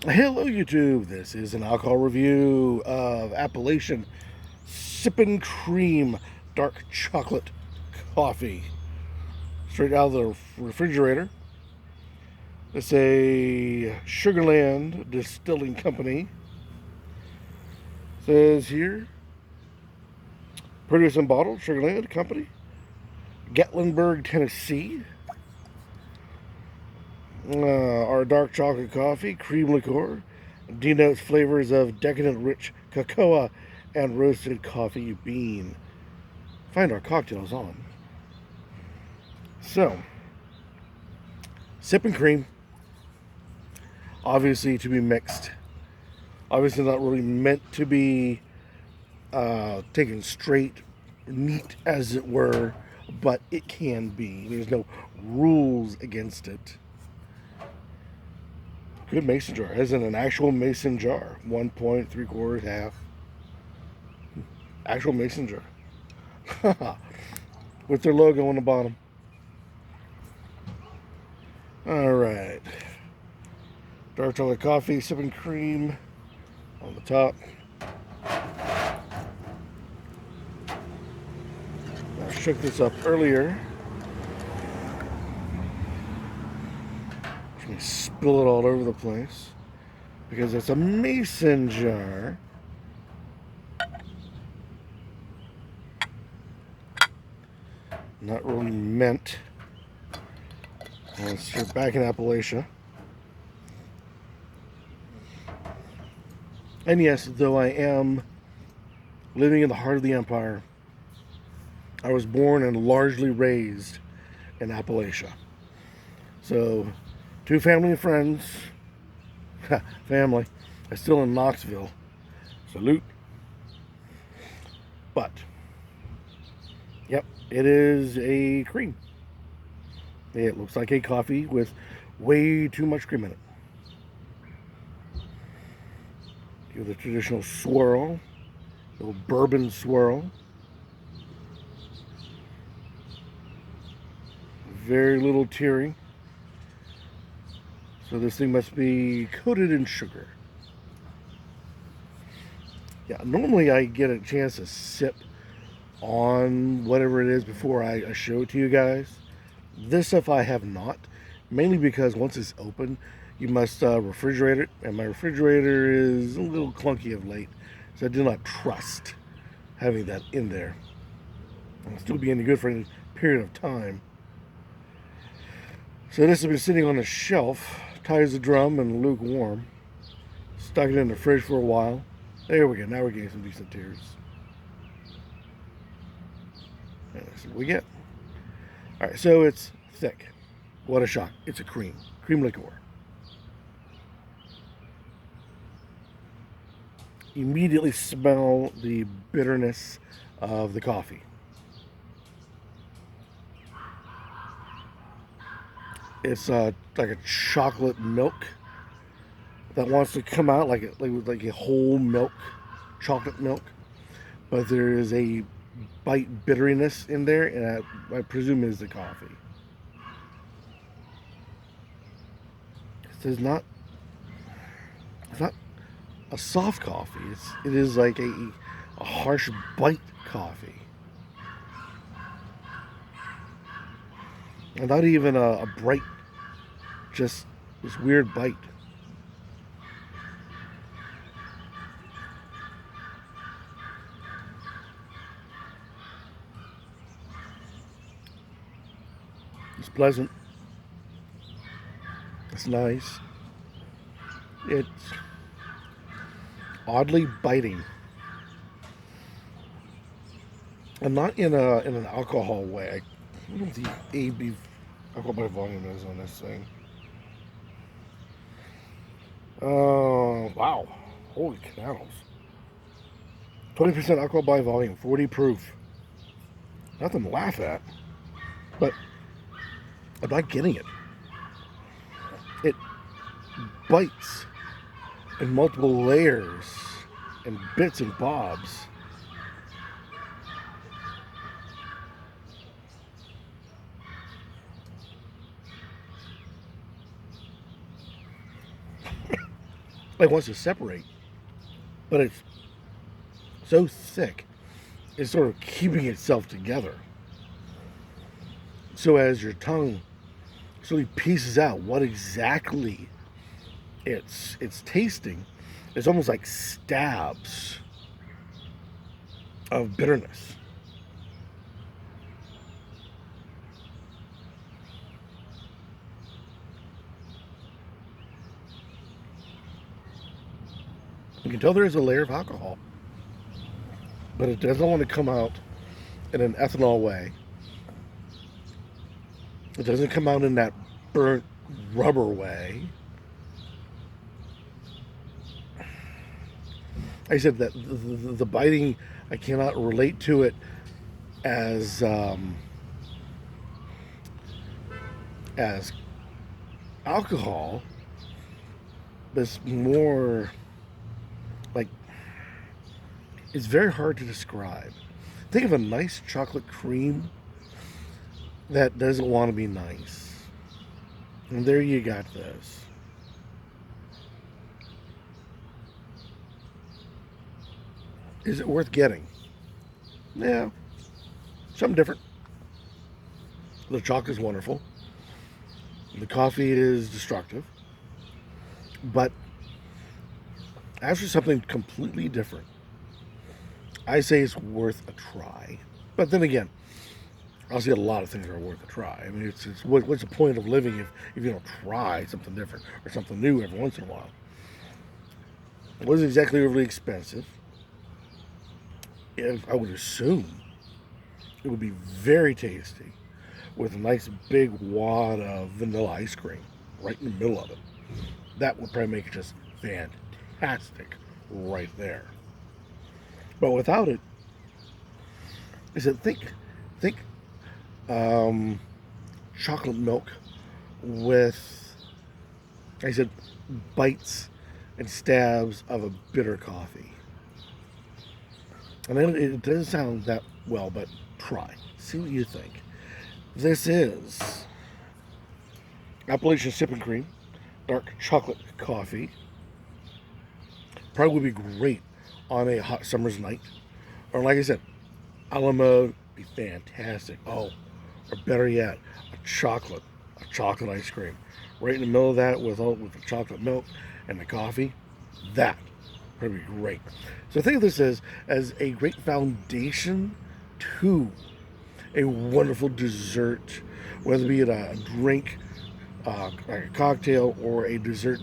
Hello, YouTube. This is an alcohol review of Appalachian Sippin' Cream Dark Chocolate Coffee. Straight out of the refrigerator. It's a Sugarland Distilling Company. Says here, produced and bottled, Sugarland Company, Gatlinburg, Tennessee. Our dark chocolate coffee, cream liqueur, denotes flavors of decadent rich cocoa and roasted coffee bean. Find our cocktails on. So, Sippin' Cream, obviously to be mixed. Obviously not really meant to be taken straight, neat as it were, but it can be. There's no rules against it. Good mason jar, as in an actual mason jar. 1.75 half. Actual mason jar. With their logo on the bottom. Alright. Dark chocolate coffee, sipping cream on the top. I shook this up earlier. Let me spill it all over the place because it's a mason jar. Not really meant. Let's get back in Appalachia. And yes, though I am living in the heart of the empire, I was born and largely raised in Appalachia. So, two family and friends, family, are still in Knoxville. Salute. But, yep, it is a cream. It looks like a coffee with way too much cream in it. Give the traditional swirl, a little bourbon swirl. Very little tearing. So this thing must be coated in sugar. Yeah, normally I get a chance to sip on whatever it is before I show it to you guys. This stuff I have not, mainly because once it's open, you must refrigerate it, and my refrigerator is a little clunky of late, so I do not trust having that in there. It'll still be any good for any period of time. So this has been sitting on a shelf, tight as a drum and lukewarm. Stuck it in the fridge for a while. There we go. Now we're getting some decent tears. And that's what we get. All right, so it's thick. What a shock. It's a cream. Cream liqueur. Immediately smell the bitterness of the coffee. It's like a chocolate milk that wants to come out like a whole milk, chocolate milk. But there is a bite bitteriness in there, and I presume it is the coffee. It's not a soft coffee. It is like a harsh bite coffee. And not even a bright, just this weird bite. It's pleasant. It's nice. It's oddly biting. And not in an alcohol way. I don't know what the AB alcohol by volume is on this thing. Oh, wow. Holy cows. 20% alcohol by volume, 40 proof. Nothing to laugh at. But I'm not getting it. It bites in multiple layers and bits and bobs. like wants to separate, but it's so thick, it's sort of keeping itself together. So as your tongue slowly pieces out what exactly it's tasting, it's almost like stabs of bitterness. You can tell there is a layer of alcohol, but it doesn't want to come out in an ethanol way. It doesn't come out in that burnt rubber way. I said that the biting, I cannot relate to it as alcohol, but it's more like, it's very hard to describe. Think of a nice chocolate cream that doesn't want to be nice. And there you got this. Is it worth getting? Yeah. Something different. The chocolate's wonderful. The coffee is destructive. But as for something completely different, I say it's worth a try. But then again, I'll see a lot of things that are worth a try. I mean, it's what's the point of living if you don't try something different or something new every once in a while? It wasn't exactly overly expensive. I would assume it would be very tasty with a nice big wad of vanilla ice cream right in the middle of it. That would probably make it just fantastic right there. But without it, I said, think chocolate milk with, I said, bites and stabs of a bitter coffee. And it doesn't sound that well, but try. See what you think. This is Appalachian Sippin Cream, dark chocolate coffee. Probably would be great on a hot summer's night. Or like I said, a la mode, be fantastic. Oh, or better yet, a chocolate ice cream. Right in the middle of that with the chocolate milk and the coffee. That would be great. So think of this as a great foundation to a wonderful dessert, whether it be a drink, like a cocktail, or a dessert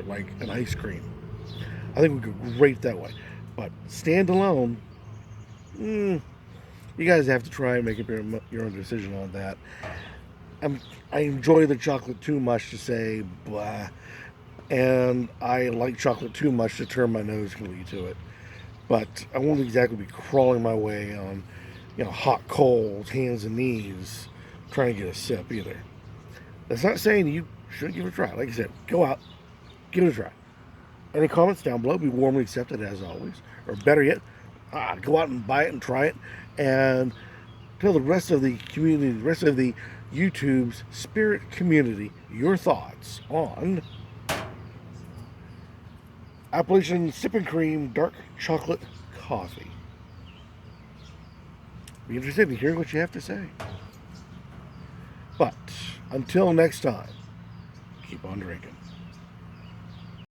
like an ice cream. I think we go great that way. But stand alone, you guys have to try and make up your own decision on that. I enjoy the chocolate too much to say blah, and I like chocolate too much to turn my nose completely to it. But I won't exactly be crawling my way on, hot coals, hands and knees, trying to get a sip either. That's not saying you shouldn't give it a try. Like I said, go out, give it a try. Any comments down below, be warmly accepted as always. Or better yet, go out and buy it and try it, and tell the rest of the community, the rest of the YouTube's spirit community, your thoughts on Appalachian Sippin Cream dark chocolate coffee. Be interested in hearing what you have to say. But until next time, keep on drinking.